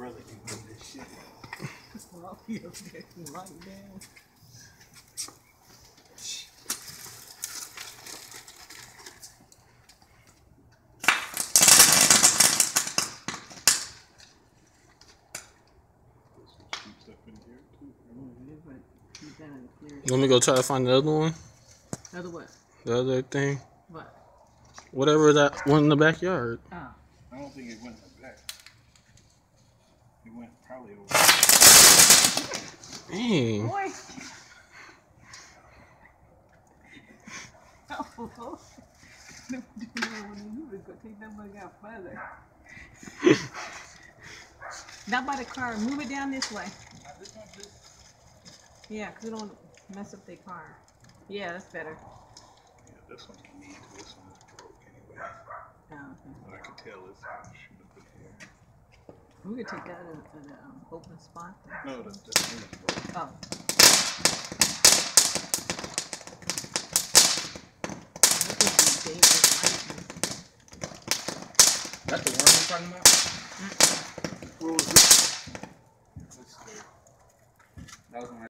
brother can do this shit. Well, he up there lying down. Let me go try to find the other one. Other what? The other thing. What? Whatever that one in the backyard. Oh. I don't think it went in the back. It went probably over. Dang. Boy. Oh. You would go take that bug out further. Not by the car. Move it down this way. Yeah, because it don't mess up their car. Yeah, that's better. Yeah, this one you need. This one is broke anyway. Oh, okay. But I can tell it's shoot up in here. We could take that at an open spot. No, the thing is broke. Oh. That's the worm you're talking about? What was this? That was when I